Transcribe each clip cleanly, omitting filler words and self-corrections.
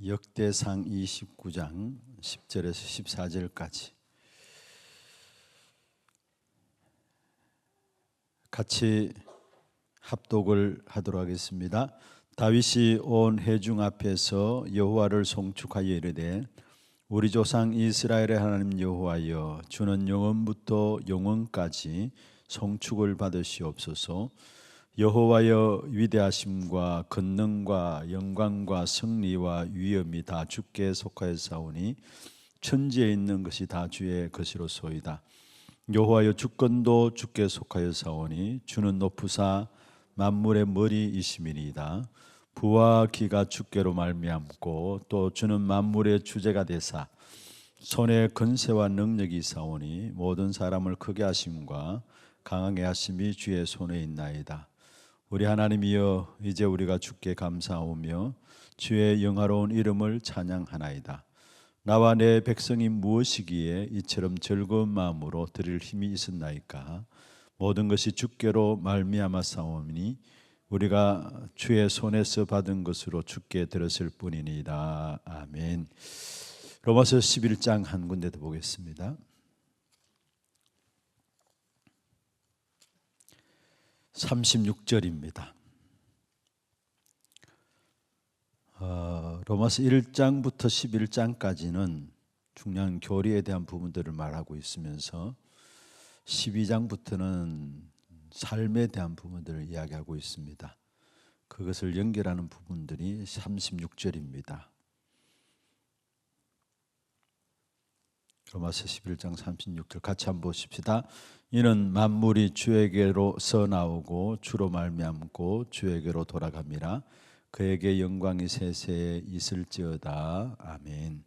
역대상 29장 10절에서 14절까지 같이 합독을 하도록 하겠습니다. 다윗이 온 회중 앞에서 여호와를 송축하여 이르되 우리 조상 이스라엘의 하나님 여호와여, 주는 영원부터 영원까지 송축을 받으시옵소서. 여호와여, 위대하심과 권능과 영광과 승리와 위엄이 다 주께 속하였사오니 천지에 있는 것이 다 주의 것이로소이다. 여호와여, 주권도 주께 속하였사오니 주는 높으사 만물의 머리이심이니이다. 부와 기가 주께로 말미암고 또 주는 만물의 주제가 되사 손에 권세와 능력이 있사오니 모든 사람을 크게 하심과 강하게 하심이 주의 손에 있나이다. 우리 하나님이여, 이제 우리가 주께 감사하오며 주의 영화로운 이름을 찬양하나이다. 나와 내 백성이 무엇이기에 이처럼 즐거운 마음으로 드릴 힘이 있었나이까. 모든 것이 주께로 말미암아 싸우니 우리가 주의 손에서 받은 것으로 주께 들었을 뿐이니이다. 아멘. 로마서 11장 한 군데 더 보겠습니다. 36절입니다. 로마서 1장부터 11장까지는 중요한 교리에 대한 부분들을 말하고 있으면서 12장부터는 삶에 대한 부분들을 이야기하고 있습니다. 그것을 연결하는 부분들이 36절입니다. 로마서 11장 36절 같이 한번 보십시다. 이는 만물이 주에게로서 나오고 주로 말미암고 주에게로 돌아갑니다. 그에게 영광이 세세에 있을지어다. 아멘.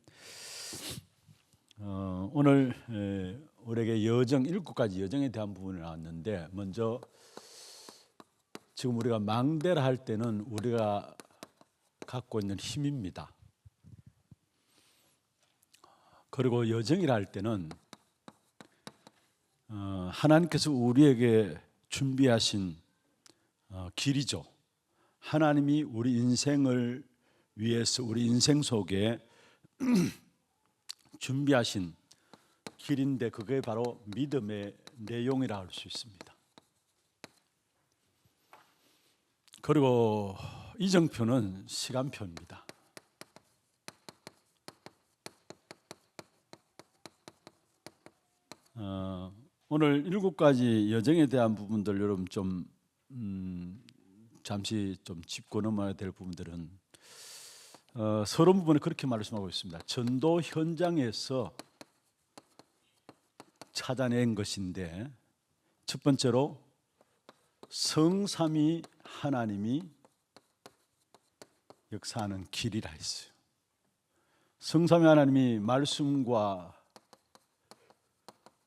오늘 우리에게 여정 7가지 여정에 대한 부분을 나왔는데, 먼저 지금 우리가 망대를 할 때는 우리가 갖고 있는 힘입니다. 그리고 여정이라 할 때는 하나님께서 우리에게 준비하신 길이죠. 하나님이 우리 인생을 위해서 우리 인생 속에 준비하신 길인데, 그게 바로 믿음의 내용이라 할 수 있습니다. 그리고 이정표는 시간표입니다. 오늘 7가지 여정에 대한 부분들 여러분 좀 잠시 좀 짚고 넘어야 될 부분들은 서론 부분에 그렇게 말씀하고 있습니다. 전도 현장에서 찾아낸 것인데, 첫 번째로 성삼위 하나님이 역사하는 길이라 했어요. 성삼위 하나님이 말씀과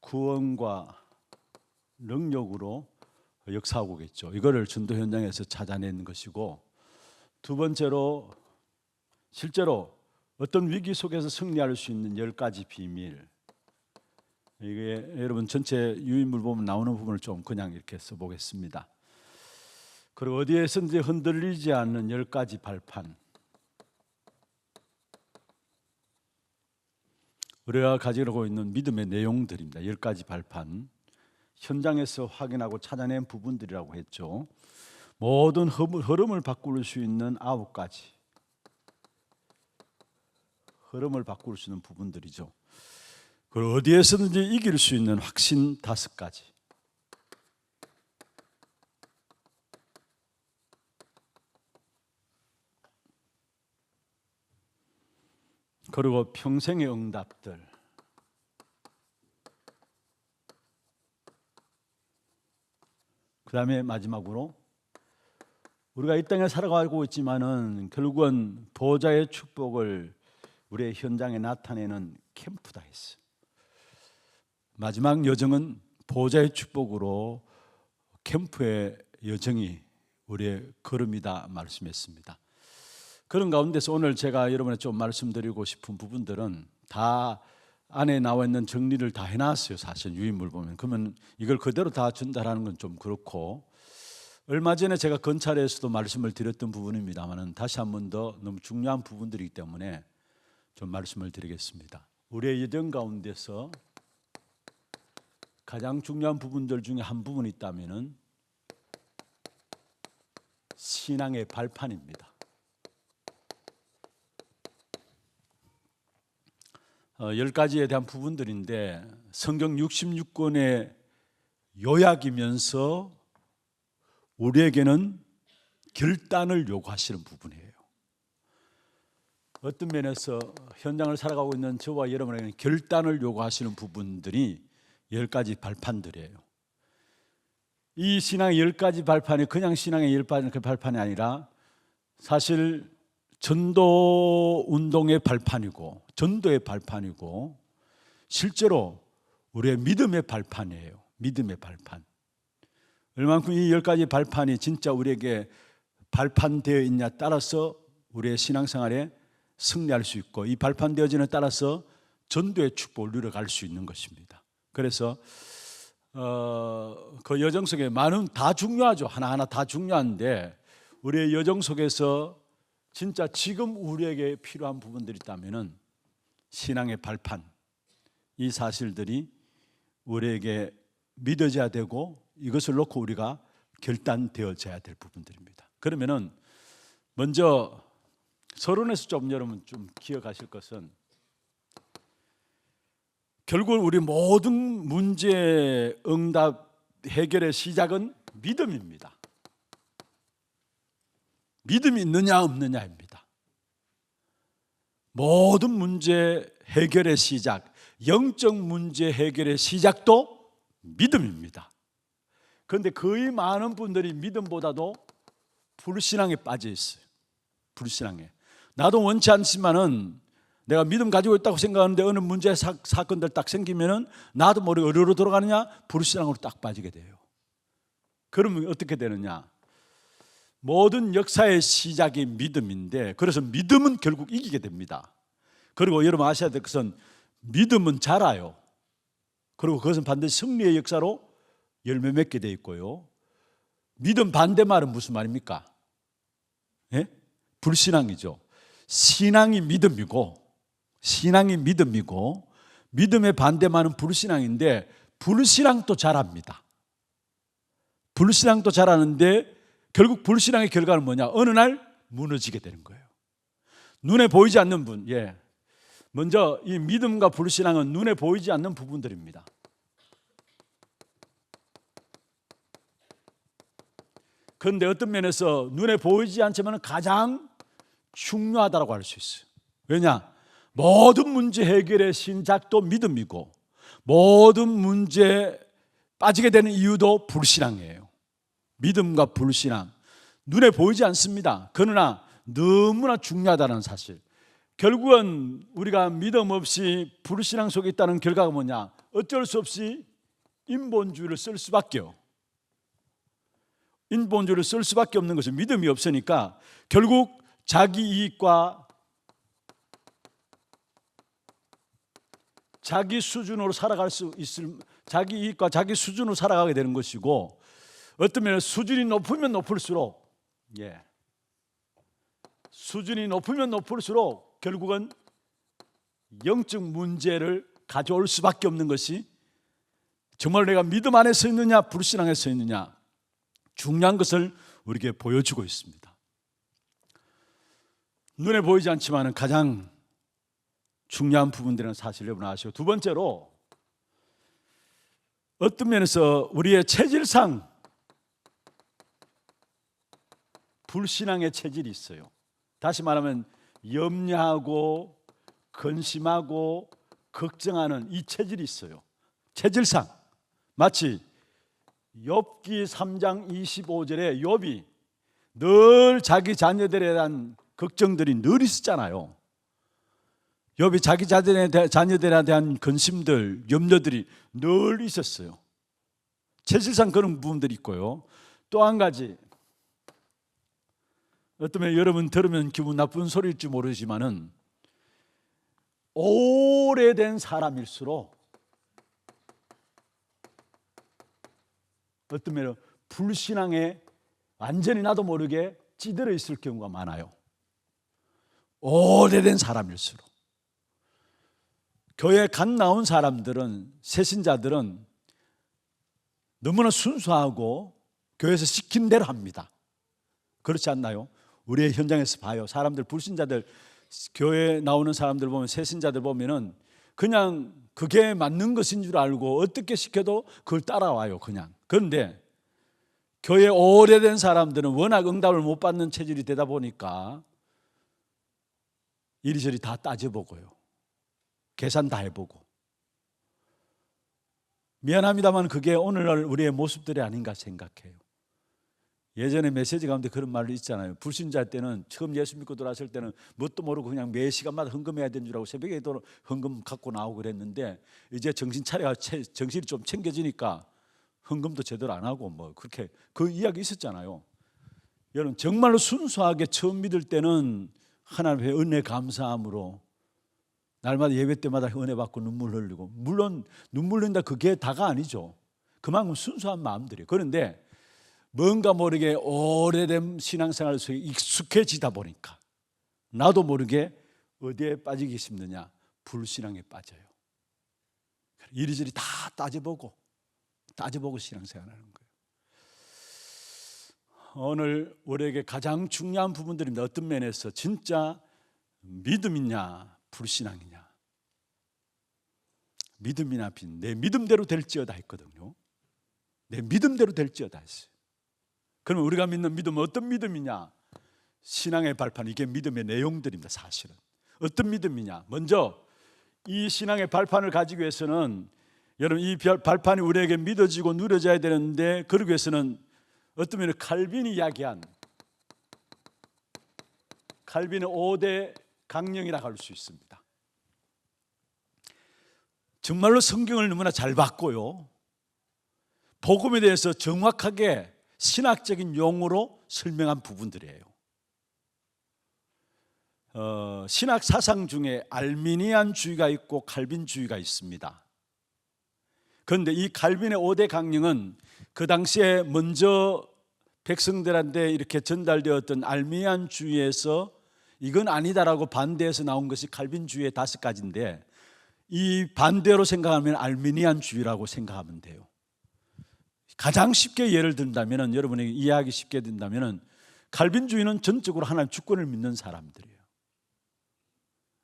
구원과 능력으로 역사하고 계시죠. 이거를 전도 현장에서 찾아낸 것이고, 두 번째로 실제로 어떤 위기 속에서 승리할 수 있는 10가지 비밀. 이게 여러분 전체 유인물 보면 나오는 부분을 좀 그냥 이렇게 써보겠습니다. 그리고 어디에서든지 흔들리지 않는 10가지 발판. 우리가 가지고 있는 믿음의 내용들입니다. 10가지 발판. 현장에서 확인하고 찾아낸 부분들이라고 했죠. 모든 흐름을 바꿀 수 있는 9가지. 흐름을 바꿀 수 있는 부분들이죠. 그리고 어디에서든지 이길 수 있는 확신 5가지. 그리고 평생의 응답들. 그 다음에 마지막으로 우리가 이 땅에 살아가고 있지만은 결국은 보좌의 축복을 우리의 현장에 나타내는 캠프다 했어요. 마지막 여정은 보좌의 축복으로 캠프의 여정이 우리의 걸음이다 말씀했습니다. 그런 가운데서 오늘 제가 여러분에게 좀 말씀드리고 싶은 부분들은 다 안에 나와 있는 정리를 다 해놨어요. 사실 유인물 보면. 그러면 이걸 그대로 다 전달하는 건 좀 그렇고, 얼마 전에 제가 건찰에서도 말씀을 드렸던 부분입니다만 다시 한 번 더 너무 중요한 부분들이기 때문에 좀 말씀을 드리겠습니다. 우리의 여정 가운데서 가장 중요한 부분들 중에 한 부분이 있다면 신앙의 발판입니다. 10가지에 대한 부분들인데 성경 66권의 요약이면서 우리에게는 결단을 요구하시는 부분이에요. 어떤 면에서 현장을 살아가고 있는 저와 여러분에게는 결단을 요구하시는 부분들이 10가지 발판들이에요. 이 신앙의 10가지 발판이 그냥 신앙의 10가지 발판이 아니라 사실 전도 운동의 발판이고 전도의 발판이고 실제로 우리의 믿음의 발판이에요. 믿음의 발판. 얼만큼 이 10가지 발판이 진짜 우리에게 발판되어 있냐에 따라서 우리의 신앙생활에 승리할 수 있고 이 발판되어지는 따라서 전도의 축복을 누려갈 수 있는 것입니다. 그래서 그 여정 속에 많은 다 중요하죠. 하나하나 다 중요한데 우리의 여정 속에서 진짜 지금 우리에게 필요한 부분들이 있다면 신앙의 발판, 이 사실들이 우리에게 믿어져야 되고 이것을 놓고 우리가 결단되어져야 될 부분들입니다. 그러면은 먼저 서론에서 좀 여러분 좀 기억하실 것은 결국 우리 모든 문제 응답 해결의 시작은 믿음입니다. 믿음이 있느냐 없느냐입니다. 모든 문제 해결의 시작, 영적 문제 해결의 시작도 믿음입니다. 그런데 거의 많은 분들이 믿음보다도 불신앙에 빠져 있어요. 불신앙에. 나도 원치 않지만은 내가 믿음 가지고 있다고 생각하는데 어느 문제 사건들 딱 생기면은 나도 모르게 어디로 돌아가느냐? 불신앙으로 딱 빠지게 돼요. 그러면 어떻게 되느냐? 모든 역사의 시작이 믿음인데 그래서 믿음은 결국 이기게 됩니다. 그리고 여러분 아셔야 될 것은 믿음은 자라요. 그리고 그것은 반드시 승리의 역사로 열매 맺게 돼 있고요. 믿음 반대말은 무슨 말입니까? 예? 불신앙이죠. 신앙이 믿음이고 믿음의 반대말은 불신앙인데 불신앙도 자랍니다. 불신앙도 자라는데 결국 불신앙의 결과는 뭐냐? 어느 날 무너지게 되는 거예요. 눈에 보이지 않는 분, 먼저 이 믿음과 불신앙은 눈에 보이지 않는 부분들입니다. 그런데 어떤 면에서 눈에 보이지 않지만 가장 중요하다고 할 수 있어요. 왜냐? 모든 문제 해결의 신작도 믿음이고 모든 문제에 빠지게 되는 이유도 불신앙이에요. 믿음과 불신앙, 눈에 보이지 않습니다. 그러나 너무나 중요하다는 사실. 결국은 우리가 믿음 없이 불신앙 속에 있다는 결과가 뭐냐? 어쩔 수 없이 인본주의를 쓸 수밖에요. 인본주의를 쓸 수밖에 없는 것은 믿음이 없으니까 결국 자기 이익과 자기 수준으로 살아갈 수 있을, 자기 이익과 자기 수준으로 살아가게 되는 것이고 어떤 면에 수준이 높으면 높을수록 수준이 높으면 높을수록 결국은 영적 문제를 가져올 수밖에 없는 것이 정말 내가 믿음 안에 서 있느냐 불신앙에 서 있느냐 중요한 것을 우리에게 보여주고 있습니다. 눈에 보이지 않지만 가장 중요한 부분들은 사실 여러분 아시고 두 번째로 어떤 면에서 우리의 체질상 불신앙의 체질이 있어요. 다시 말하면 염려하고 근심하고 걱정하는 이 체질이 있어요. 체질상 마치 욥기 3장 25절에 욥이 늘 자기 자녀들에 대한 걱정들이 늘 있었잖아요. 욥이 자기 자녀들에 대한 근심들, 염려들이 늘 있었어요. 체질상 그런 부분들이 있고요. 또 한 가지 어쩌면 여러분 들으면 기분 나쁜 소리일지 모르지만은 오래된 사람일수록 어쩌면 불신앙의 완전히 나도 모르게 찌들어 있을 경우가 많아요. 오래된 사람일수록. 교회에 갓 나온 사람들은, 새신자들은 너무나 순수하고 교회에서 시킨 대로 합니다. 그렇지 않나요? 우리의 현장에서 봐요. 사람들, 불신자들, 교회에 나오는 사람들 보면, 새신자들 보면은 그냥 그게 맞는 것인 줄 알고 어떻게 시켜도 그걸 따라와요, 그냥. 그런데 교회 오래된 사람들은 워낙 응답을 못 받는 체질이 되다 보니까 이리저리 다 따져보고요, 계산 다 해보고. 미안합니다만 그게 오늘날 우리의 모습들이 아닌가 생각해요. 예전에 메시지 가운데 그런 말도 있잖아요. 불신자 때는, 처음 예수 믿고 들어왔을 때는 뭣도 모르고 그냥 매 시간마다 헌금해야 되는 줄 알고 새벽에도 헌금 갖고 나오고 그랬는데, 이제 정신 차려가 정신이 좀 챙겨지니까 헌금도 제대로 안 하고 뭐 그렇게, 그 이야기 있었잖아요. 여러분, 정말로 순수하게 처음 믿을 때는 하나님의 은혜 감사함으로 날마다 예배 때마다 은혜 받고 눈물 흘리고, 물론 눈물 흘린다 그게 다가 아니죠. 그만큼 순수한 마음들이에요. 그런데 뭔가 모르게 오래된 신앙생활 속에 익숙해지다 보니까 나도 모르게 어디에 빠지기 쉽느냐? 불신앙에 빠져요. 이리저리 다 따져보고 신앙생활하는 거예요. 오늘 우리에게 가장 중요한 부분들입니다. 어떤 면에서 진짜 믿음이냐 불신앙이냐. 믿음이나 빈, 내 믿음대로 될지어다 했거든요. 내 믿음대로 될지어다 했어요. 그러면 우리가 믿는 믿음은 어떤 믿음이냐? 신앙의 발판, 이게 믿음의 내용들입니다. 사실은 어떤 믿음이냐? 먼저 이 신앙의 발판을 가지기 위해서는, 여러분, 이 발판이 우리에게 믿어지고 누려져야 되는데, 그러기 위해서는 어떤 면에 칼빈이 이야기한, 칼빈의 5대 강령이라고 할 수 있습니다. 정말로 성경을 너무나 잘 봤고요, 복음에 대해서 정확하게 신학적인 용어로 설명한 부분들이에요. 신학 사상 중에 알미니안주의가 있고 칼빈주의가 있습니다. 그런데 이 칼빈의 5대 강령은 그 당시에 먼저 백성들한테 이렇게 전달되었던 알미니안주의에서 이건 아니다라고 반대해서 나온 것이 칼빈주의의 5가지인데, 이 반대로 생각하면 알미니안주의라고 생각하면 돼요. 가장 쉽게 예를 든다면, 여러분에게 이해하기 쉽게 든다면, 칼빈주의는 전적으로 하나님 주권을 믿는 사람들이에요.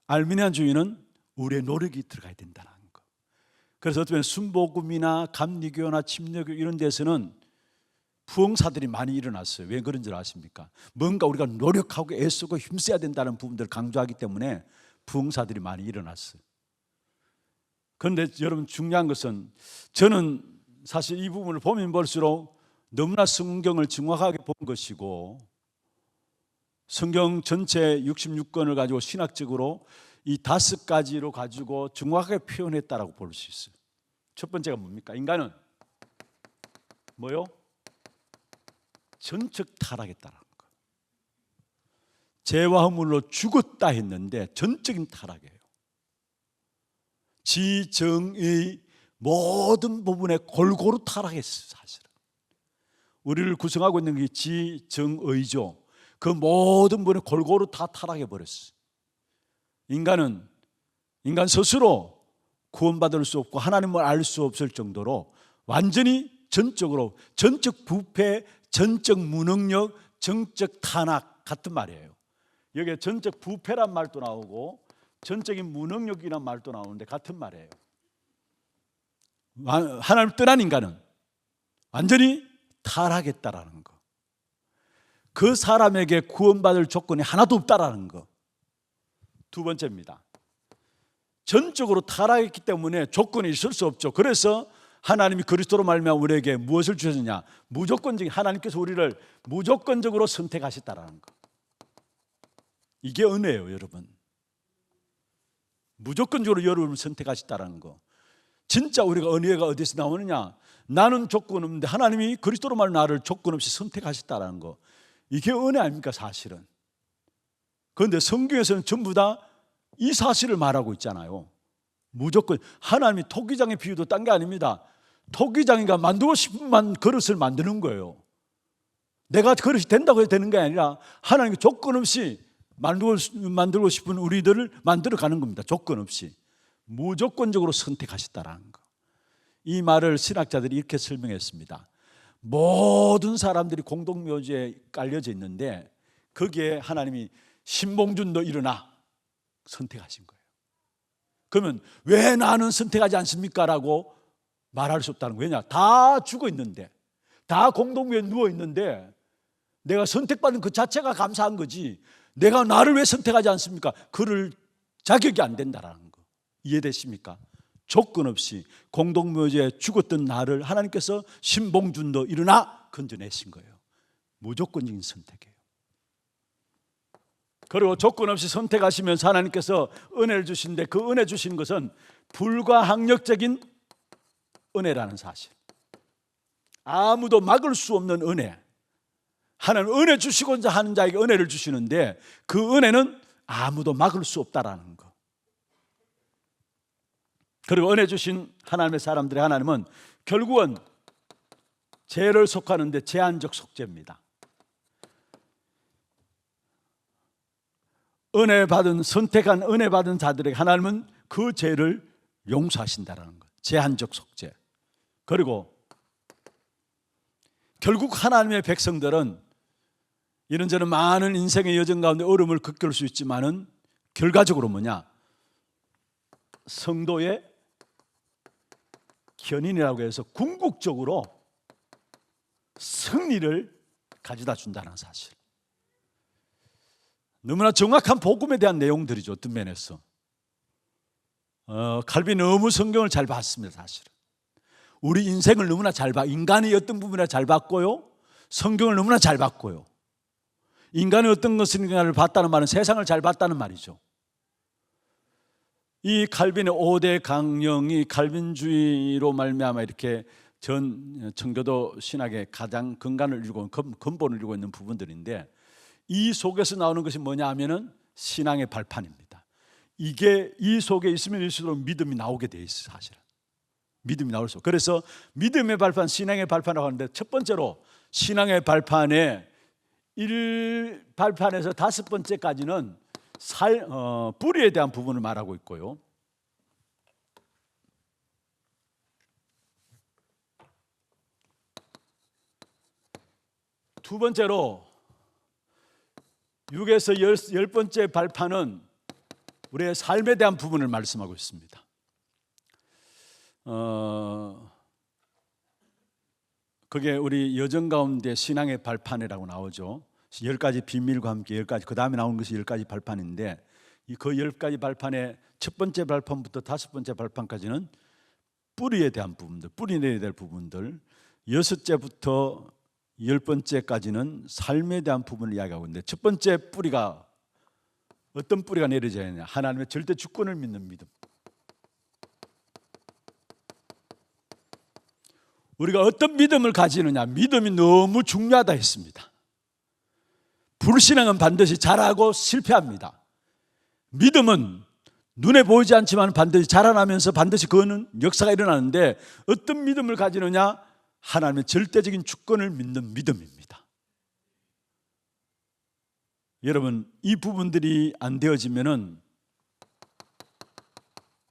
알미니안주의는 우리의 노력이 들어가야 된다는 거. 그래서 어쩌면 순복음이나 감리교나 침례교 이런 데서는 부흥사들이 많이 일어났어요. 왜 그런 줄 아십니까? 뭔가 우리가 노력하고 애쓰고 힘써야 된다는 부분들을 강조하기 때문에 부흥사들이 많이 일어났어요. 그런데 여러분, 중요한 것은, 저는 사실 이 부분을 보면 볼수록 너무나 성경을 정확하게 본 것이고, 성경 전체 66권을 가지고 신학적으로 이 5가지로 가지고 정확하게 표현했다라고 볼 수 있어요. 첫 번째가 뭡니까? 인간은 뭐요? 전적 타락했다라는 거. 죄와 허물로 죽었다 했는데 전적인 타락이에요. 지정의 모든 부분에 골고루 타락했어요. 사실은 우리를 구성하고 있는 게 지정의죠. 그 모든 부분에 골고루 다 타락해 버렸어요. 인간 스스로 구원받을 수 없고 하나님을 알 수 없을 정도로 완전히 전적으로, 전적 부패, 전적 무능력, 전적 탄압 같은 말이에요. 여기에 전적 부패란 말도 나오고 전적인 무능력이란 말도 나오는데 같은 말이에요. 하나님 떠난 인간은 완전히 타락했다라는 거. 그 사람에게 구원받을 조건이 하나도 없다라는 거. 두 번째입니다. 전적으로 타락했기 때문에 조건이 있을 수 없죠. 그래서 하나님이 그리스도로 말미암아 우리에게 무엇을 주셨느냐? 무조건적인, 하나님께서 우리를 무조건적으로 선택하셨다라는 거. 이게 은혜예요, 여러분. 무조건적으로 여러분을 선택하셨다라는 거. 진짜 우리가 은혜가 어디서 나오느냐? 나는 조건 없는데 하나님이 그리스도로 말미암아 나를 조건 없이 선택하셨다라는 거. 이게 은혜 아닙니까, 사실은? 그런데 성경에서는 전부 다 이 사실을 말하고 있잖아요. 무조건. 하나님이 토기장의 비유도 딴 게 아닙니다. 토기장이가 만들고 싶은 그릇을 만드는 거예요. 내가 그릇이 된다고 해서 되는 게 아니라 하나님께 조건 없이 만들고 싶은 우리들을 만들어 가는 겁니다. 조건 없이 무조건적으로 선택하셨다라는 거. 이 말을 신학자들이 이렇게 설명했습니다. 모든 사람들이 공동묘지에 깔려져 있는데 거기에 하나님이 신봉준 너 일어나 선택하신 거예요. 그러면 왜 나는 선택하지 않습니까? 라고 말할 수 없다는 거예요. 왜냐? 다 죽어 있는데, 다 공동묘에 누워 있는데 내가 선택받은 그 자체가 감사한 거지, 내가 나를 왜 선택하지 않습니까? 그럴 자격이 안 된다라는 거. 이해되십니까? 조건 없이 공동묘지에 죽었던 나를 하나님께서 신봉준 너 일어나 건져내신 거예요. 무조건적인 선택이에요. 그리고 조건 없이 선택하시면서 하나님께서 은혜를 주시는데 그 은혜 주신 것은 불가항력적인 은혜라는 사실. 아무도 막을 수 없는 은혜. 하나님 은혜 주시고자 하는 자에게 은혜를 주시는데 그 은혜는 아무도 막을 수 없다라는 거. 그리고 은혜 주신 하나님의 사람들의 하나님은 결국은 죄를 속하는데 제한적 속죄입니다. 선택한 은혜 받은 자들에게 하나님은 그 죄를 용서하신다라는 것. 제한적 속죄. 그리고 결국 하나님의 백성들은 이런저런 많은 인생의 여정 가운데 어려움을 겪을 수 있지만은 결과적으로 뭐냐? 성도의 견인이라고 해서 궁극적으로 승리를 가져다 준다는 사실. 너무나 정확한 복음에 대한 내용들이죠. 어떤 면에서 칼빈이 너무 성경을 잘 봤습니다. 사실은 우리 인생을 너무나 잘 봐. 인간의 어떤 부분을 잘 봤고요, 성경을 너무나 잘 봤고요. 인간의 어떤 것인가를 봤다는 말은 세상을 잘 봤다는 말이죠. 이 칼빈의 5대 강령이 칼빈주의로 말미암아 이렇게 전 청교도 신학의 가장 근간을 이루고 근본을 이루고 있는 부분들인데, 이 속에서 나오는 것이 뭐냐 하면은 신앙의 발판입니다. 이게 이 속에 있으면 있을수록 믿음이 나오게 돼 있어요. 사실은 믿음이 나올 수. 그래서 믿음의 발판, 신앙의 발판이라고 하는데, 첫 번째로 신앙의 발판에 1발판에서 5번째까지는 뿌리에 대한 부분을 말하고 있고요. 두 번째로 6에서 10번째 발판은 우리의 삶에 대한 부분을 말씀하고 있습니다. 그게 우리 여정 가운데 신앙의 발판이라고 나오죠. 10가지 비밀과 함께 10가지, 그 다음에 나오는 것이 10가지 발판인데, 그 10가지 발판의 첫 번째 발판부터 5번째 발판까지는 뿌리에 대한 부분들, 뿌리 내려야 될 부분들, 6제부터 10번째까지는 삶에 대한 부분을 이야기하고 있는데, 첫 번째 뿌리가 어떤 뿌리가 내려져야 하냐? 하나님의 절대 주권을 믿는 믿음. 우리가 어떤 믿음을 가지느냐? 믿음이 너무 중요하다 했습니다. 불신앙은 반드시 잘하고 실패합니다. 믿음은 눈에 보이지 않지만 반드시 자라나면서 반드시 그거는 역사가 일어나는데, 어떤 믿음을 가지느냐? 하나님의 절대적인 주권을 믿는 믿음입니다. 여러분, 이 부분들이 안 되어지면은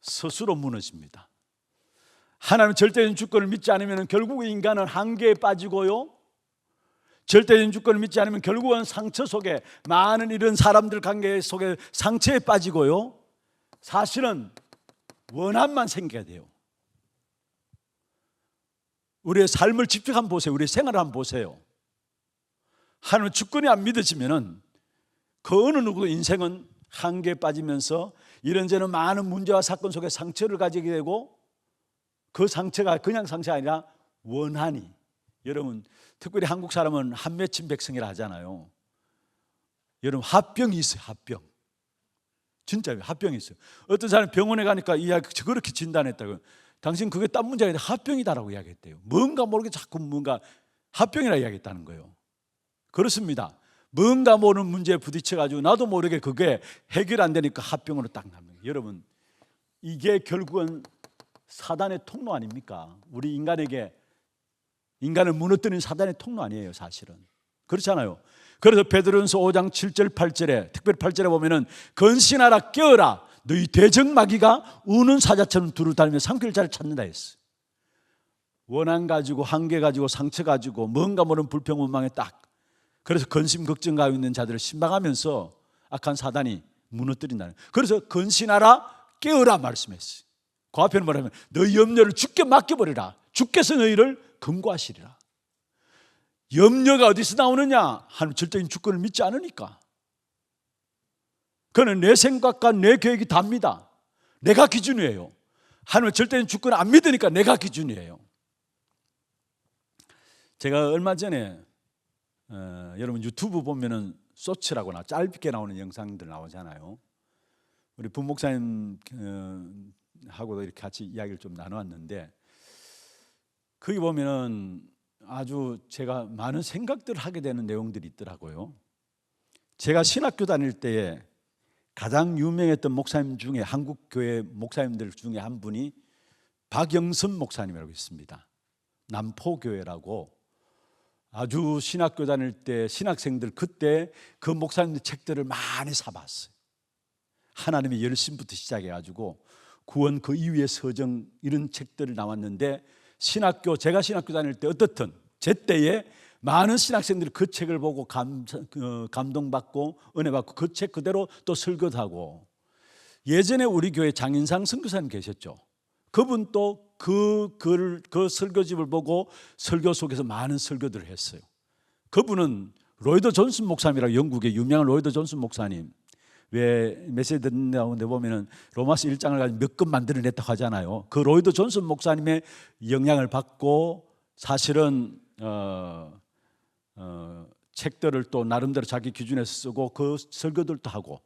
스스로 무너집니다. 하나님의 절대적인 주권을 믿지 않으면 결국 인간은 한계에 빠지고요, 절대적인 주권을 믿지 않으면 결국은 상처 속에, 많은 이런 사람들 관계 속에 상처에 빠지고요, 사실은 원한만 생겨야 돼요. 우리의 삶을 직접 한번 보세요. 우리의 생활을 한번 보세요. 하나님의 주권이 안 믿어지면은 그 어느 누구도 인생은 한계에 빠지면서 이런저런 많은 문제와 사건 속에 상처를 가지게 되고, 그 상처가 그냥 상처가 아니라 원한이, 여러분 특별히 한국 사람은 한맺힌 백성이라 하잖아요. 여러분 합병이 있어요. 합병. 진짜 합병이 있어요. 어떤 사람이 병원에 가니까 그렇게 진단했다고, 당신 그게 딴 문제가 아니라 합병이다라고 이야기했대요. 뭔가 모르게 자꾸 뭔가 합병이라 이야기했다는 거예요. 그렇습니다. 뭔가 모르는 문제에 부딪혀가지고 나도 모르게 그게 해결 안 되니까 합병으로 딱 나옵니다. 여러분, 이게 결국은 사단의 통로 아닙니까? 우리 인간을 무너뜨리는 사단의 통로 아니에요, 사실은. 그렇잖아요. 그래서 베드로전서 5장 7절 8절에 특별히 8절에 보면은 근신하라 깨어라 너희 대적마귀가 우는 사자처럼 두루 다니며 삼킬 자를 찾는다 했어. 원한 가지고 한계 가지고 상처 가지고 뭔가 모르는 불평 원망에 딱 그래서 근심 걱정 가지고 있는 자들을 신방하면서 악한 사단이 무너뜨린다는. 그래서 근신하라 깨어라 말씀했어요. 그 앞에는 뭐라면 너희 염려를 주께 맡겨버리라. 주께서 너희를 금고하시리라. 염려가 어디서 나오느냐? 하나님 절대적인 주권을 믿지 않으니까. 그는 내 생각과 내 계획이 답니다. 내가 기준이에요. 하나님의 절대적인 주권을 안 믿으니까 내가 기준이에요. 제가 얼마 전에 여러분 유튜브 보면은 쇼츠라고 짧게 나오는 영상들 나오잖아요. 우리 부목사님 하고도 이렇게 같이 이야기를 좀 나누었는데 거기 보면은 아주 제가 많은 생각들을 하게 되는 내용들이 있더라고요. 제가 신학교 다닐 때에 가장 유명했던 목사님 중에 한국 교회 목사님들 중에 한 분이 박영선 목사님이라고 있습니다. 남포교회라고 아주 신학교 다닐 때 신학생들 그때 그 목사님들 책들을 많이 사봤어요. 하나님의 열심부터 시작해가지고 구원 그 이후의 서정 이런 책들을 나왔는데 제가 신학교 다닐 때 어떻든 제 때에 많은 신학생들이 그 책을 보고 감동받고 은혜받고 그 책 그대로 또 설교도 하고 예전에 우리 교회 장인상 선교사님 계셨죠. 그분 또 그 설교집을 보고 설교 속에서 많은 설교들을 했어요. 그분은 로이드 존슨 목사님이라고 영국의 유명한 로이드 존슨 목사님 왜 메시지 듣는데 보면은 로마서 1장을 가지고 몇 권 만들어냈다고 하잖아요. 그 로이드 존슨 목사님의 영향을 받고 사실은 책들을 또 나름대로 자기 기준에서 쓰고 그 설교들도 하고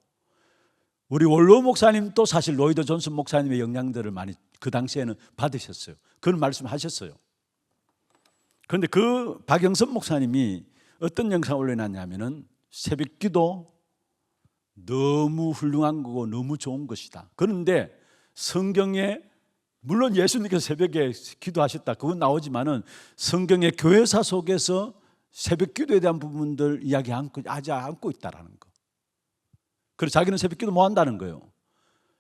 우리 원로 목사님도 사실 로이드 존슨 목사님의 영향들을 많이 그 당시에는 받으셨어요. 그런 말씀하셨어요. 그런데 그 박영선 목사님이 어떤 영상을 올려놨냐면은 새벽기도 너무 훌륭한 거고 너무 좋은 것이다. 그런데 성경에 물론 예수님께서 새벽에 기도하셨다 그건 나오지만은 성경의 교회사 속에서 새벽기도에 대한 부분들 아직 안고 있다라는 거. 그래서 자기는 새벽기도 뭐 한다는 거예요.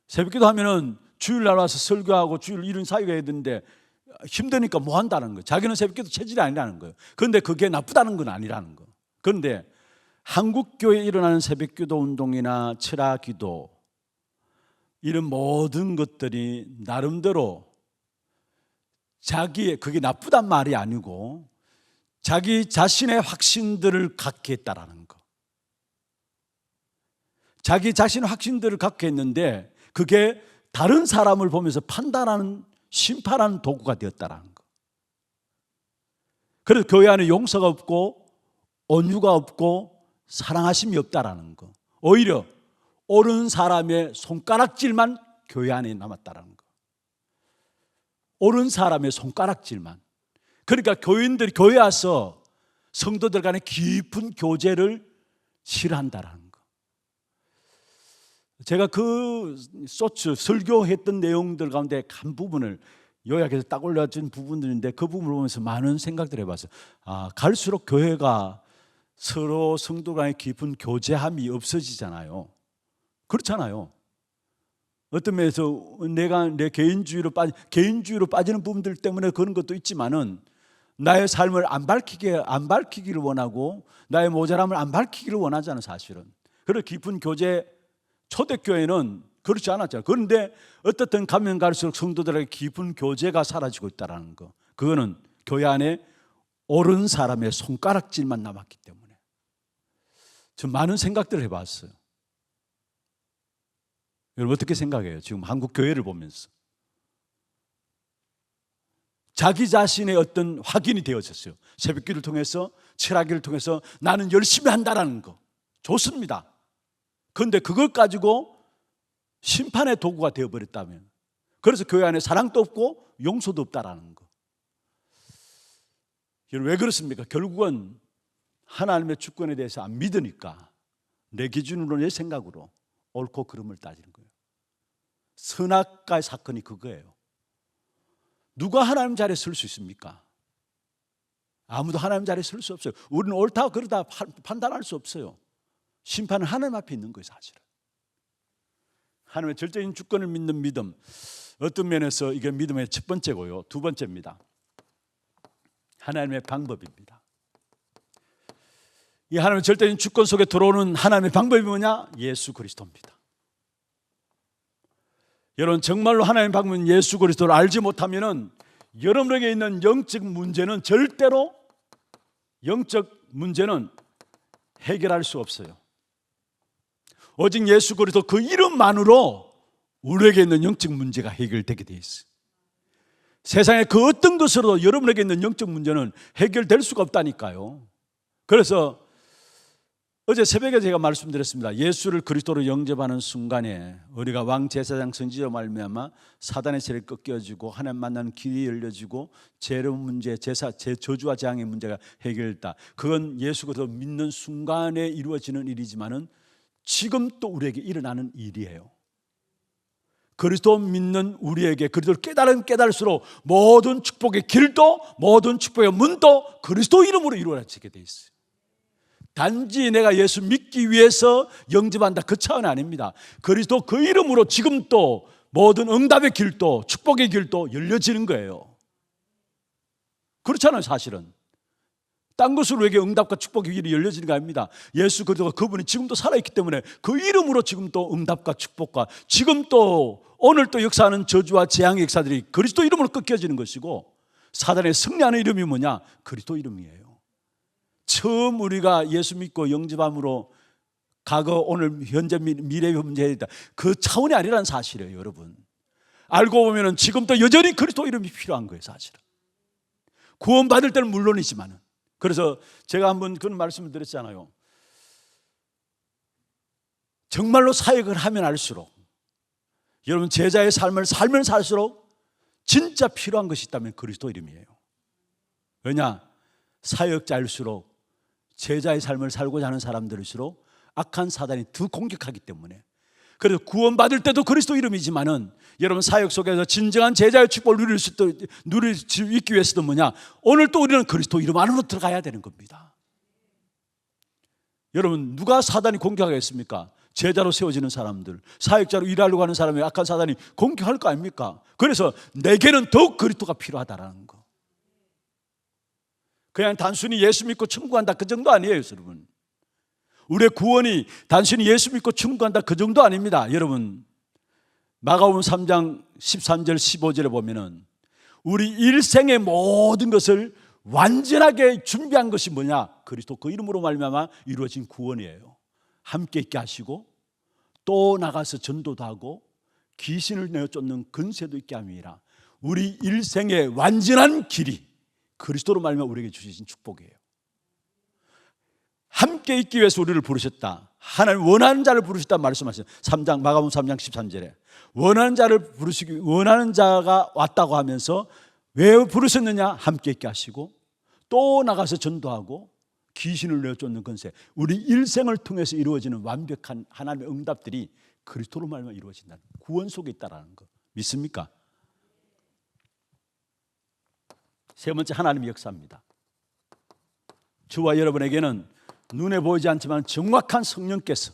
새벽기도 하면은 주일날 와서 설교하고 주일 이런 사역을 해야 되는데 힘드니까 뭐 한다는 거예요. 자기는 새벽기도 체질이 아니라는 거예요. 그런데 그게 나쁘다는 건 아니라는 거. 그런데 한국 교회에 일어나는 새벽기도 운동이나 철학기도 이런 모든 것들이 나름대로 그게 나쁘단 말이 아니고 자기 자신의 확신들을 갖게 했다라는 거. 자기 자신의 확신들을 갖게 했는데 그게 다른 사람을 보면서 판단하는 심판하는 도구가 되었다라는 거. 그래서 교회 안에 용서가 없고 온유가 없고 사랑하심이 없다라는 거. 오히려 옳은 사람의 손가락질만 교회 안에 남았다라는 거. 옳은 사람의 손가락질만. 그러니까 교인들이 교회 와서 성도들 간의 깊은 교제를 싫어한다라는 거. 제가 그 쇼츠 설교했던 내용들 가운데 한 부분을 요약해서 딱 올려진 부분들인데 그 부분을 보면서 많은 생각들을 해봤어요. 갈수록 교회가 서로 성도 간의 깊은 교제함이 없어지잖아요. 그렇잖아요. 어떤 면에서 내가 내 개인주의로 빠지는 부분들 때문에 그런 것도 있지만은 나의 삶을 안 밝히기를 원하고 나의 모자람을 안 밝히기를 원하잖아요, 사실은. 그래서 깊은 교제 초대교회는 그렇지 않았잖아요. 그런데 어떻든 가면 갈수록 성도들에게 깊은 교제가 사라지고 있다는 거. 그거는 교회 안에 옳은 사람의 손가락질만 남았기 때문에. 저 많은 생각들을 해봤어요. 여러분 어떻게 생각해요? 지금 한국 교회를 보면서 자기 자신의 어떤 확인이 되어졌어요. 새벽기를 통해서 철학기를 통해서 나는 열심히 한다라는 거 좋습니다. 그런데 그걸 가지고 심판의 도구가 되어버렸다면 그래서 교회 안에 사랑도 없고 용서도 없다라는 거. 여러분 왜 그렇습니까? 결국은 하나님의 주권에 대해서 안 믿으니까 내 기준으로 내 생각으로 옳고 그름을 따지는 거예요. 선악과의 사건이 그거예요. 누가 하나님 자리에 설 수 있습니까? 아무도 하나님 자리에 설 수 없어요. 우리는 옳다 그러다 판단할 수 없어요. 심판은 하나님 앞에 있는 거예요, 사실은. 하나님의 절대적인 주권을 믿는 믿음, 어떤 면에서 이게 믿음의 첫 번째고요. 두 번째입니다. 하나님의 방법입니다. 이 하나님의 절대적인 주권 속에 들어오는 하나님의 방법이 뭐냐? 예수 그리스도입니다. 여러분, 정말로 하나님의 방법은 예수 그리스도를 알지 못하면은 여러분에게 있는 영적 문제는 절대로 해결할 수 없어요. 오직 예수 그리스도 그 이름만으로 우리에게 있는 영적 문제가 해결되게 돼 있어요. 세상의 그 어떤 것으로도 여러분에게 있는 영적 문제는 해결될 수가 없다니까요. 그래서 어제 새벽에 제가 말씀드렸습니다. 예수를 그리스도로 영접하는 순간에 우리가 왕제사장 선지자로 말미암아 사단의 세력이 꺾여지고 하나님 만나는 길이 열려지고 죄의 문제, 저주와 재앙의 문제가 해결됐다. 그건 예수 그리스도 믿는 순간에 이루어지는 일이지만은 지금 또 우리에게 일어나는 일이에요. 그리스도 믿는 우리에게 그리스도를 깨달을수록 모든 축복의 길도 모든 축복의 문도 그리스도 이름으로 이루어지게 돼 있어요. 단지 내가 예수 믿기 위해서 영접한다, 그 차원이 아닙니다. 그리스도 그 이름으로 지금 또 모든 응답의 길도 축복의 길도 열려지는 거예요. 그렇잖아요. 사실은 딴 것으로 우리에게 응답과 축복의 길이 열려지는 거 아닙니다. 예수 그리스도가 그분이 지금도 살아있기 때문에 그 이름으로 지금 또 응답과 축복과 지금 또 오늘 또 역사하는 저주와 재앙의 역사들이 그리스도 이름으로 꺾여지는 것이고, 사단의 승리하는 이름이 뭐냐? 그리스도 이름이에요. 처음 우리가 예수 믿고 영접함으로 과거, 오늘, 현재, 미래의 문제에 있다, 그 차원이 아니라는 사실이에요. 여러분, 알고 보면 지금도 여전히 그리스도 이름이 필요한 거예요. 사실은 구원받을 때는 물론이지만은. 그래서 제가 한번 그런 말씀을 드렸잖아요. 정말로 사역을 하면 할수록, 여러분 제자의 삶을 살면 살수록 진짜 필요한 것이 있다면 그리스도 이름이에요. 왜냐? 사역자일수록, 제자의 삶을 살고자 하는 사람들일수록 악한 사단이 더 공격하기 때문에. 그래서 구원받을 때도 그리스도 이름이지만은 여러분 사역 속에서 진정한 제자의 축복을 누릴 수 있기 위해서도 뭐냐? 오늘 또 우리는 그리스도 이름 안으로 들어가야 되는 겁니다. 여러분, 누가 사단이 공격하겠습니까? 제자로 세워지는 사람들, 사역자로 일하려고 하는 사람이 악한 사단이 공격할 거 아닙니까? 그래서 내게는 더욱 그리스도가 필요하다라는 거. 그냥 단순히 예수 믿고 천국 간다, 그 정도 아니에요. 여러분, 우리의 구원이 단순히 예수 믿고 천국 간다, 그 정도 아닙니다. 여러분, 마가복음 3장 13절 15절에 보면은 우리 일생의 모든 것을 완전하게 준비한 것이 뭐냐? 그리스도 그 이름으로 말미암아 이루어진 구원이에요. 함께 있게 하시고 또 나가서 전도도 하고 귀신을 내어 쫓는 권세도 있게 함이라. 우리 일생의 완전한 길이 그리스도로 말미암아 우리에게 주신 축복이에요. 함께 있기 위해서 우리를 부르셨다. 하나님 원하는 자를 부르셨다 말씀하셨어요. 마가복음 3장 13절에 원하는 자를 부르시기, 원하는 자가 왔다고 하면서 왜 부르셨느냐? 함께 있게 하시고 또 나가서 전도하고 귀신을 내어 쫓는 권세. 우리 일생을 통해서 이루어지는 완벽한 하나님의 응답들이 그리스도로 말미암아 이루어진다는, 구원 속에 있다라는 거 믿습니까? 세 번째, 하나님의 역사입니다. 저와 여러분에게는 눈에 보이지 않지만 정확한 성령께서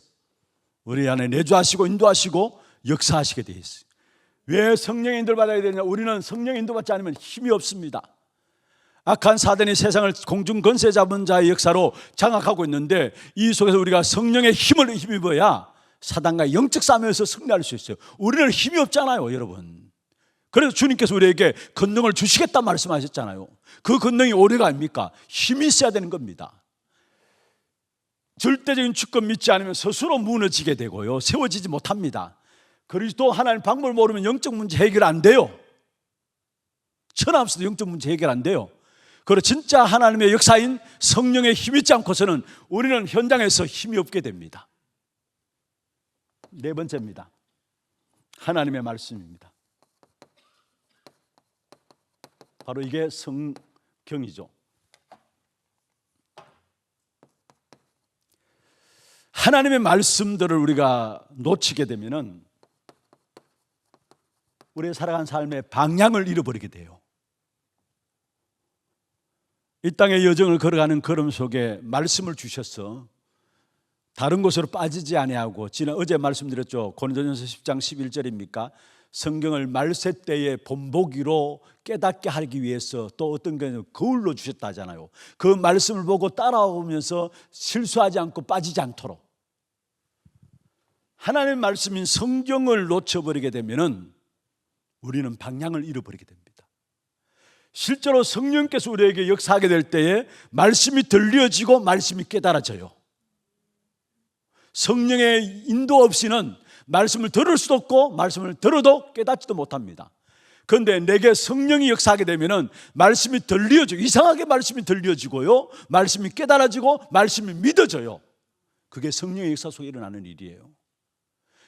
우리 안에 내주하시고 인도하시고 역사하시게 되어 있어요. 왜 성령의 인도를 받아야 되냐? 우리는 성령의 인도받지 않으면 힘이 없습니다. 악한 사단이 세상을 공중 권세 잡은 자의 역사로 장악하고 있는데, 이 속에서 우리가 성령의 힘을 힘입어야 사단과 영적 싸움에서 승리할 수 있어요. 우리는 힘이 없잖아요, 여러분. 그래서 주님께서 우리에게 권능을 주시겠다 말씀하셨잖아요. 그 권능이 오래가 아닙니까? 힘이 있어야 되는 겁니다. 절대적인 주권 믿지 않으면 스스로 무너지게 되고요, 세워지지 못합니다. 그리스도 하나님 방법을 모르면 영적 문제 해결 안 돼요. 천하 없어도 영적 문제 해결 안 돼요. 그리고 진짜 하나님의 역사인 성령의 힘이 있지 않고서는 우리는 현장에서 힘이 없게 됩니다. 네 번째입니다. 하나님의 말씀입니다. 바로 이게 성경이죠. 하나님의 말씀들을 우리가 놓치게 되면은 우리의 살아간 삶의 방향을 잃어버리게 돼요. 이 땅의 여정을 걸어가는 걸음 속에 말씀을 주셔서 다른 곳으로 빠지지 아니하고, 어제 말씀드렸죠. 고린도전서 10장 11절입니까? 성경을 말세 때의 본보기로 깨닫게 하기 위해서 또 어떤 게 거울로 주셨다잖아요. 그 말씀을 보고 따라오면서 실수하지 않고 빠지지 않도록. 하나님의 말씀인 성경을 놓쳐버리게 되면 우리는 방향을 잃어버리게 됩니다. 실제로 성령께서 우리에게 역사하게 될 때에 말씀이 들려지고 말씀이 깨달아져요. 성령의 인도 없이는 말씀을 들을 수도 없고 말씀을 들어도 깨닫지도 못합니다. 그런데 내게 성령이 역사하게 되면 말씀이 들려지고, 이상하게 말씀이 들려지고요, 말씀이 깨달아지고 말씀이 믿어져요. 그게 성령의 역사 속에 일어나는 일이에요.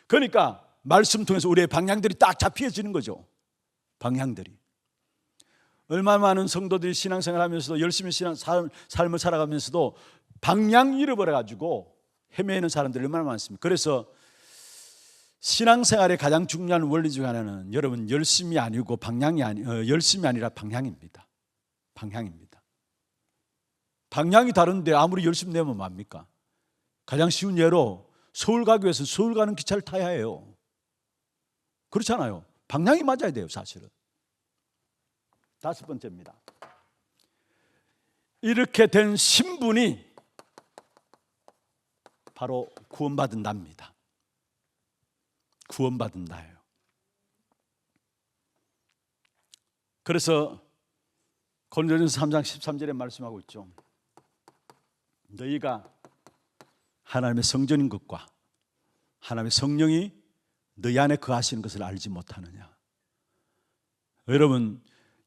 그러니까 말씀 통해서 우리의 방향들이 딱 잡혀지는 거죠. 방향들이. 얼마나 많은 성도들이 신앙생활 하면서도 열심히 삶을 살아가면서도 방향 잃어버려가지고 헤매는 사람들이 얼마나 많습니까? 그래서 신앙생활의 가장 중요한 원리 중 하나는 여러분 열심이 아니고 열심이 아니라 방향입니다. 방향입니다. 방향이 다른데 아무리 열심히 내면 뭡니까? 가장 쉬운 예로 서울 가기 위해서 서울 가는 기차를 타야 해요. 그렇잖아요. 방향이 맞아야 돼요, 사실은. 다섯 번째입니다. 이렇게 된 신분이 바로 구원받은 나입니다. 구원받은 나예요. 그래서 고린도전서 3장 13절에 말씀하고 있죠. 너희가 하나님의 성전인 것과 하나님의 성령이 너희 안에 거하시는 것을 알지 못하느냐. 여러분,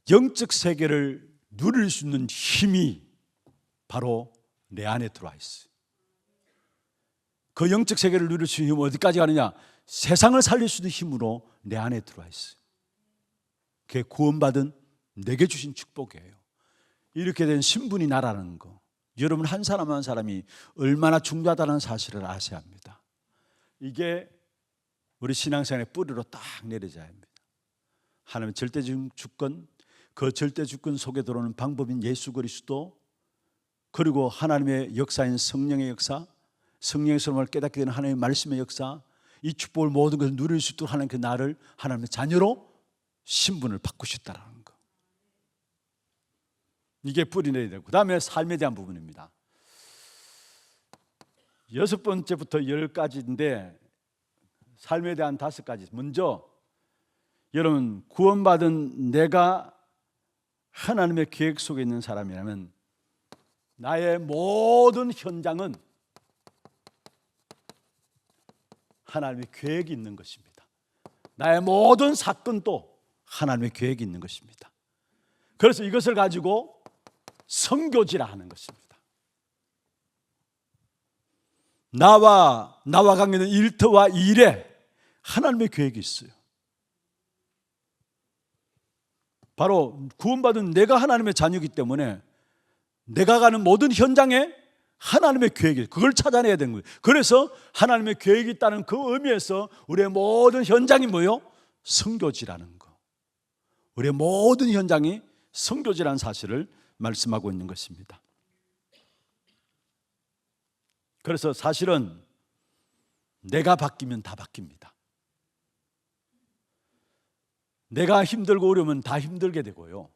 영적 세계를 누릴 수 있는 힘이 바로 내 안에 들어와 있어요. 그 영적 세계를 누릴 수 있는 힘은 어디까지 가느냐? 세상을 살릴 수 있는 힘으로 내 안에 들어와 있어요. 그게 구원받은 내게 주신 축복이에요. 이렇게 된 신분이 나라는 거, 여러분 한 사람 한 사람이 얼마나 중요하다는 사실을 아셔야 합니다. 이게 우리 신앙생활의 뿌리로 딱 내려져야 합니다. 하나님의 절대적 주권, 그 절대 주권 속에 들어오는 방법인 예수 그리스도, 그리고 하나님의 역사인 성령의 역사, 성령의 소름을 깨닫게 되는 하나님의 말씀의 역사, 이 축복을 모든 것을 누릴 수 있도록 하나님께 나를 하나님의 자녀로 신분을 바꾸셨다라는 거. 이게 뿌리내야 되고, 그 다음에 삶에 대한 부분입니다. 6번째부터 10가지인데 삶에 대한 5가지. 먼저 여러분, 구원받은 내가 하나님의 계획 속에 있는 사람이라면 나의 모든 현장은 하나님의 계획이 있는 것입니다. 나의 모든 사건도 하나님의 계획이 있는 것입니다. 그래서 이것을 가지고 선교지라 하는 것입니다. 나와 관계된 일터와 일에 하나님의 계획이 있어요. 바로 구원받은 내가 하나님의 자녀이기 때문에 내가 가는 모든 현장에 하나님의 계획이, 그걸 찾아내야 되는 거예요. 그래서 하나님의 계획이 있다는 그 의미에서 우리의 모든 현장이 뭐예요? 선교지라는 거. 우리의 모든 현장이 선교지라는 사실을 말씀하고 있는 것입니다. 그래서 사실은 내가 바뀌면 다 바뀝니다. 내가 힘들고 어려우면 다 힘들게 되고요.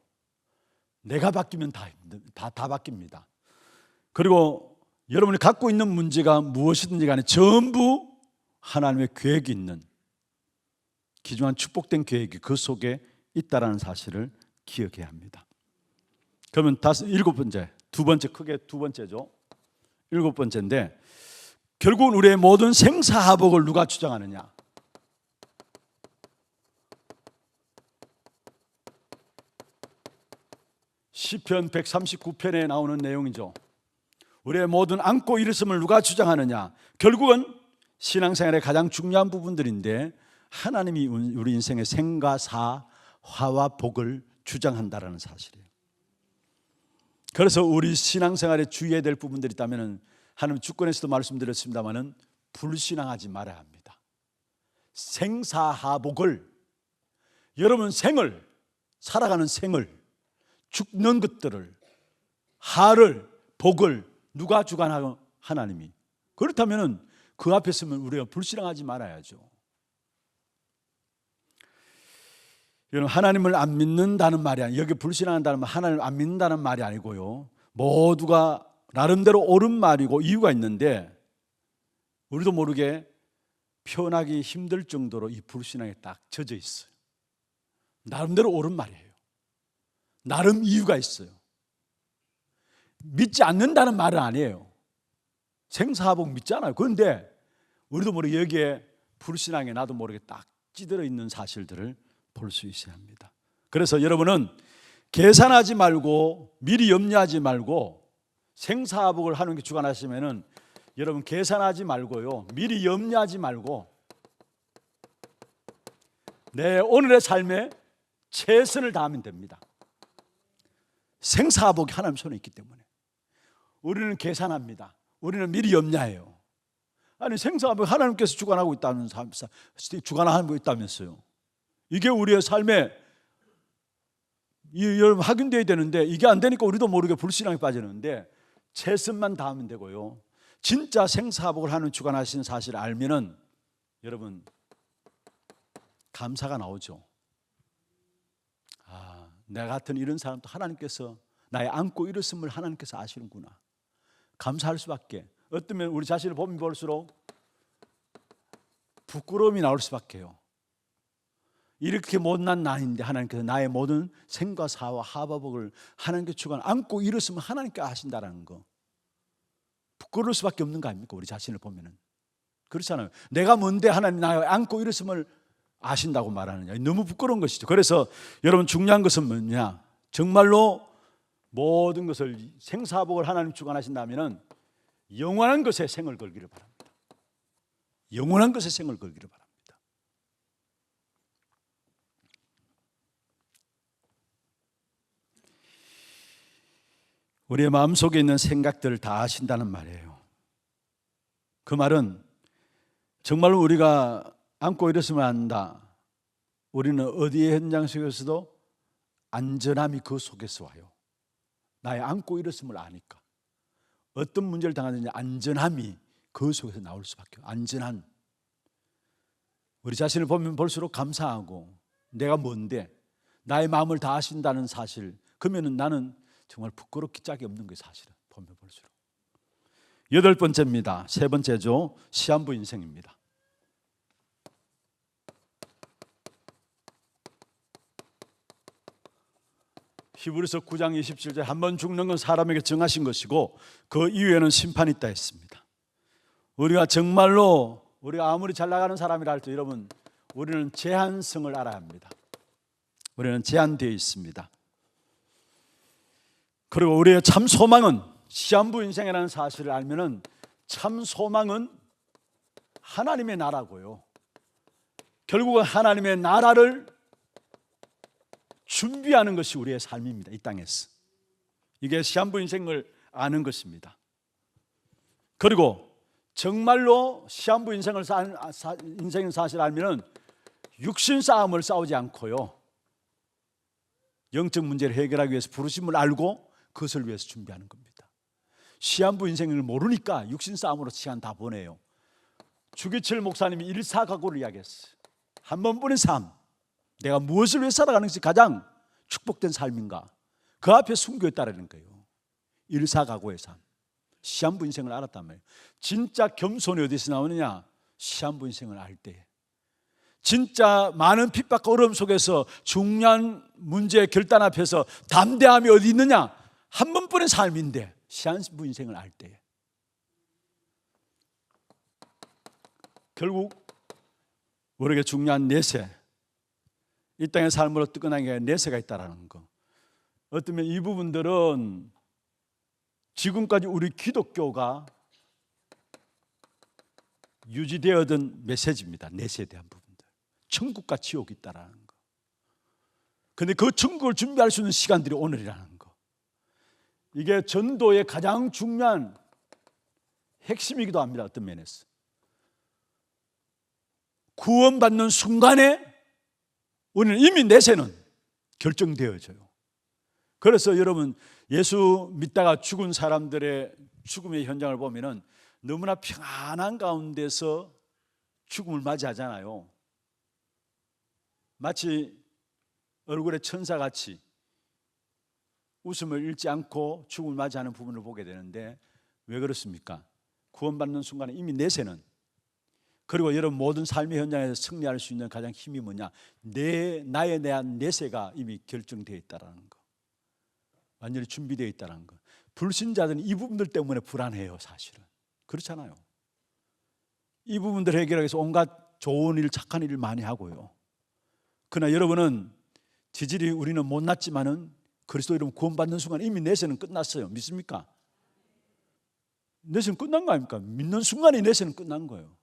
내가 바뀌면 다 바뀝니다. 그리고 여러분이 갖고 있는 문제가 무엇이든지 간에 전부 하나님의 계획이 있는 귀중한 축복된 계획이 그 속에 있다라는 사실을 기억해야 합니다. 그러면 7번째, 크게 두 번째죠. 7번째인데 결국은 우리의 모든 생사화복을 누가 주장하느냐? 시편 139편에 나오는 내용이죠. 우리의 모든 안고 일었음을 누가 주장하느냐? 결국은 신앙생활의 가장 중요한 부분들인데 하나님이 우리 인생의 생과 사, 화와 복을 주장한다라는 사실이에요. 그래서 우리 신앙생활에 주의해야 될 부분들이 있다면 하나님 주권에서도 말씀드렸습니다마는 불신앙하지 말아야 합니다. 생사하복을, 여러분 생을, 살아가는 생을, 죽는 것들을 하를, 복을 누가 주관하고? 하나님이. 그렇다면 그 앞에 서면 우리가 불신앙하지 말아야죠. 여러분, 하나님을 안 믿는다는 말이 아니에요. 여기 불신앙한다는 말, 하나님을 안 믿는다는 말이 아니고요, 모두가 나름대로 옳은 말이고 이유가 있는데 우리도 모르게 표현하기 힘들 정도로 이 불신앙에 딱 젖어 있어요. 나름대로 옳은 말이에요. 나름 이유가 있어요. 믿지 않는다는 말은 아니에요. 생사하복 믿잖아요. 그런데 우리도 모르게 여기에 불신앙에 나도 모르게 딱 찌들어 있는 사실들을 볼 수 있어야 합니다. 그래서 여러분은 계산하지 말고 미리 염려하지 말고 생사하복을 하는 게 주관하시면은 여러분 계산하지 말고요, 미리 염려하지 말고 내 오늘의 삶에 최선을 다하면 됩니다. 생사하복이 하나님 손에 있기 때문에 우리는 계산합니다. 우리는 미리 염려해요. 아니, 생사하복 하나님께서 주관하고 있다는 주관하고 있다면서요. 이게 우리의 삶에 여러분 확인되어야 되는데 이게 안 되니까 우리도 모르게 불신앙에 빠지는데 최선만 다하면 되고요. 진짜 생사하복을 하는 주관하시는 사실을 알면은 여러분 감사가 나오죠. 아, 내 같은 이런 사람도 하나님께서 나의 안고 일었음을 하나님께서 아시는구나. 감사할 수밖에. 어쩌면 우리 자신을 보면 볼수록 부끄러움이 나올 수밖에요. 이렇게 못난 나인데 하나님께서 나의 모든 생과 사와 하바복을 하나님께 주관 안고 일었으면 하나님께 아신다라는 거, 부끄러울 수밖에 없는 거 아닙니까? 우리 자신을 보면은 그렇잖아요. 내가 뭔데 하나님 나의 안고 일었음을 아신다고 말하느냐, 너무 부끄러운 것이죠. 그래서 여러분 중요한 것은 뭐냐, 정말로 모든 것을 생사복을 하나님 주관하신다면은 영원한 것에 생을 걸기를 바랍니다. 영원한 것에 생을 걸기를 바랍니다. 우리의 마음속에 있는 생각들을 다 아신다는 말이에요. 그 말은 정말로 우리가 안고 일었으면 안다. 우리는 어디의 현장 속에서도 안전함이 그 속에서 와요. 나의 안고 일었음을 아니까 어떤 문제를 당하든지 안전함이 그 속에서 나올 수밖에 없어요. 안전한. 우리 자신을 보면 볼수록 감사하고 내가 뭔데 나의 마음을 다 아신다는 사실, 그러면 나는 정말 부끄럽기 짝이 없는 게 사실은 보면 볼수록. 8번째입니다. 세 번째죠. 시한부 인생입니다. 히브리서 9장 27절 한 번 죽는 건 사람에게 정하신 것이고 그 이후에는 심판이 있다 했습니다. 우리가 정말로 우리가 아무리 잘 나가는 사람이라 할지라도 여러분 우리는 제한성을 알아야 합니다. 우리는 제한되어 있습니다. 그리고 우리의 참 소망은 시한부 인생이라는 사실을 알면은 참 소망은 하나님의 나라고요. 결국은 하나님의 나라를 준비하는 것이 우리의 삶입니다. 이 땅에서. 이게 시한부 인생을 아는 것입니다. 그리고 정말로 시한부 인생을 인생의 사실을 알면은 육신 싸움을 싸우지 않고요, 영적 문제를 해결하기 위해서 부르심을 알고 그것을 위해서 준비하는 겁니다. 시한부 인생을 모르니까 육신 싸움으로 시간 다 보내요. 주기철 목사님이 일사각오를 이야기했어요. 한 번뿐인 삶, 내가 무엇을 위해 살아가는 것이 가장 축복된 삶인가, 그 앞에 숨겨 있다는 거예요. 일사각오의 삶, 시한부 인생을 알았단 말이에요. 진짜 겸손이 어디서 나오느냐, 시한부 인생을 알 때. 진짜 많은 핍박과 어려움 속에서 중요한 문제의 결단 앞에서 담대함이 어디 있느냐, 한 번뿐인 삶인데 시한부 인생을 알 때. 결국 우리에게 중요한 내세, 이 땅의 삶으로 끝나는 게 내세가 있다는 거. 어쩌면 이 부분들은 지금까지 우리 기독교가 유지되어던 메시지입니다. 내세에 대한 부분들, 천국과 지옥이 있다는 거. 그런데 그 천국을 준비할 수 있는 시간들이 오늘이라는 거, 이게 전도의 가장 중요한 핵심이기도 합니다. 어떤 면에서 구원받는 순간에 우리는 이미 내세는 결정되어져요. 그래서 여러분, 예수 믿다가 죽은 사람들의 죽음의 현장을 보면은 너무나 평안한 가운데서 죽음을 맞이하잖아요. 마치 얼굴에 천사같이 웃음을 잃지 않고 죽음을 맞이하는 부분을 보게 되는데, 왜 그렇습니까? 구원받는 순간에 이미 내세는, 그리고 여러분 모든 삶의 현장에서 승리할 수 있는 가장 힘이 뭐냐? 나에 대한 내세가 이미 결정되어 있다는 거, 완전히 준비되어 있다는 거. 불신자들은 이 부분들 때문에 불안해요. 사실은 그렇잖아요. 이 부분들을 해결하기 위해서 온갖 좋은 일, 착한 일을 많이 하고요. 그러나 여러분은 지질이 우리는 못났지만은 그리스도 이름 구원받는 순간 이미 내세는 끝났어요. 믿습니까? 내세는 끝난 거 아닙니까? 믿는 순간에 내세는 끝난 거예요.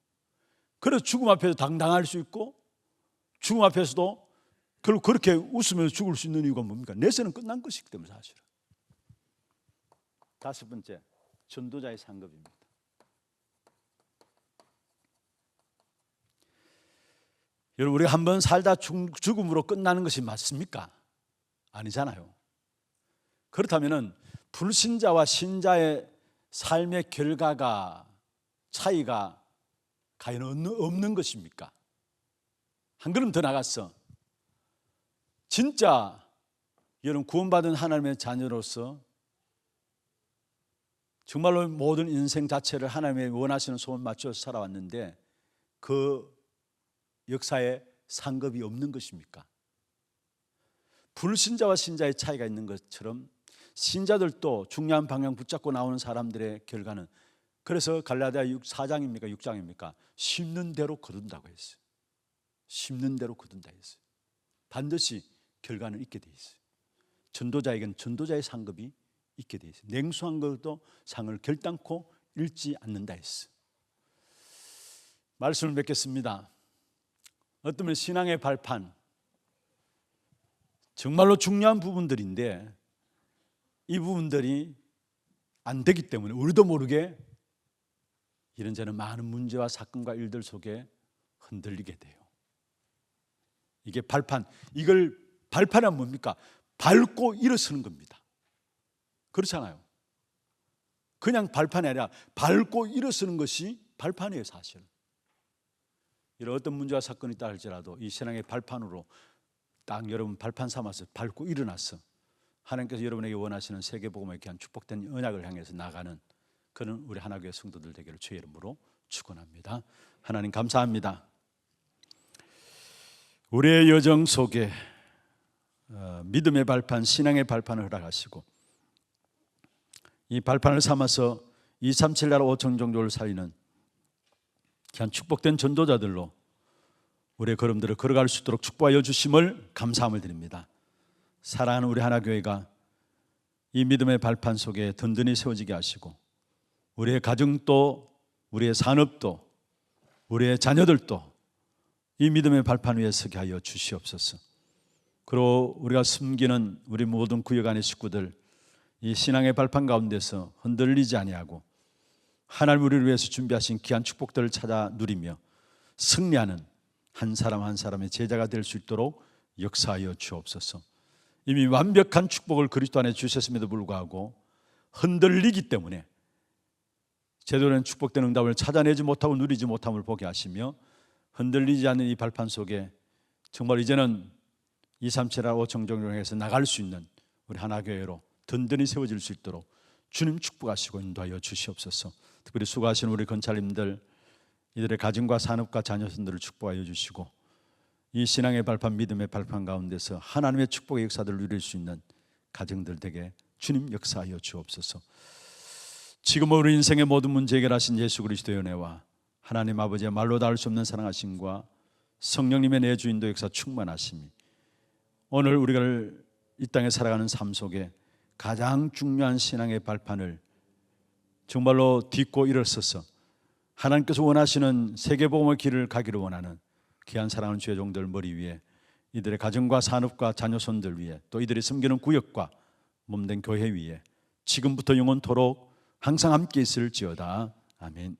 그래서 죽음 앞에서 당당할 수 있고, 죽음 앞에서도 결국 그렇게 웃으면서 죽을 수 있는 이유가 뭡니까? 내세는 끝난 것이기 때문에. 사실은 다섯 번째, 전도자의 상급입니다. 여러분, 우리가 한번 살다 죽음으로 끝나는 것이 맞습니까? 아니잖아요. 그렇다면 불신자와 신자의 삶의 결과가, 차이가 과연 없는 것입니까? 한 걸음 더 나갔어. 진짜 여러분 구원받은 하나님의 자녀로서 정말로 모든 인생 자체를 하나님의 원하시는 소원 맞춰서 살아왔는데 그 역사에 상급이 없는 것입니까? 불신자와 신자의 차이가 있는 것처럼 신자들도 중요한 방향 붙잡고 나오는 사람들의 결과는, 그래서 갈라디아 4장입니까 6장입니까? 심는 대로 거둔다고 했어요. 심는 대로 거둔다 했어요. 반드시 결과는 있게 돼 있어요. 전도자에게는 전도자의 상급이 있게 돼 있어요. 냉수한 것도 상을 결단코 잃지 않는다 했어요. 말씀을 맺겠습니다. 어쩌면 신앙의 발판, 정말로 중요한 부분들인데 이 부분들이 안 되기 때문에 우리도 모르게 이런저런 많은 문제와 사건과 일들 속에 흔들리게 돼요. 이게 발판, 이걸 발판은 뭡니까? 밟고 일어서는 겁니다. 그렇잖아요. 그냥 발판이 아니라 밟고 일어서는 것이 발판이에요. 사실은 이런 어떤 문제와 사건이 있다 할지라도 이 신앙의 발판으로 딱 여러분 발판 삼아서 밟고 일어나서 하나님께서 여러분에게 원하시는 세계복음에 귀한 축복된 언약을 향해서 나가는 그런 우리 하나교회 성도들 되기를 주의 이름으로 축원합니다. 하나님 감사합니다. 우리의 여정 속에 믿음의 발판, 신앙의 발판을 허락하시고 이 발판을 삼아서 237 나라 5천 종족을 살리는 귀한 축복된 전도자들로 우리의 걸음들을 걸어갈 수 있도록 축복하여 주심을 감사함을 드립니다. 사랑하는 우리 하나교회가 이 믿음의 발판 속에 든든히 세워지게 하시고 우리의 가정도, 우리의 산업도, 우리의 자녀들도 이 믿음의 발판 위에 서게 하여 주시옵소서. 그리고 우리가 숨기는 우리 모든 구역 안의 식구들 이 신앙의 발판 가운데서 흔들리지 아니하고 하나님 우리를 위해서 준비하신 귀한 축복들을 찾아 누리며 승리하는 한 사람 한 사람의 제자가 될 수 있도록 역사하여 주옵소서. 이미 완벽한 축복을 그리스도 안에 주셨음에도 불구하고 흔들리기 때문에 제대로 된 축복된 응답을 찾아내지 못하고 누리지 못함을 보게 하시며 흔들리지 않는 이 발판 속에 정말 이제는 237하고 정정정에서 나갈 수 있는 우리 하나교회로 든든히 세워질 수 있도록 주님 축복하시고 인도하여 주시옵소서. 특별히 수고하시는 우리 건찰님들, 이들의 가정과 산업과 자녀선들을 축복하여 주시고 이 신앙의 발판, 믿음의 발판 가운데서 하나님의 축복의 역사들을 누릴 수 있는 가정들 되게 주님 역사하여 주옵소서. 지금 우리 인생의 모든 문제 해결하신 예수 그리스도의 은혜와 하나님 아버지의 말로 닿을 수 없는 사랑하심과 성령님의 내주 인도 역사 충만하심이 오늘 우리가 이 땅에 살아가는 삶 속에 가장 중요한 신앙의 발판을 정말로 딛고 일어서서 하나님께서 원하시는 세계복음의 길을 가기를 원하는 귀한 사랑하는 주의 종들 머리 위에 이들의 가정과 산업과 자녀손들 위에 또 이들이 섬기는 구역과 몸된 교회 위에 지금부터 영원토록 항상 함께 있을지어다. 아멘.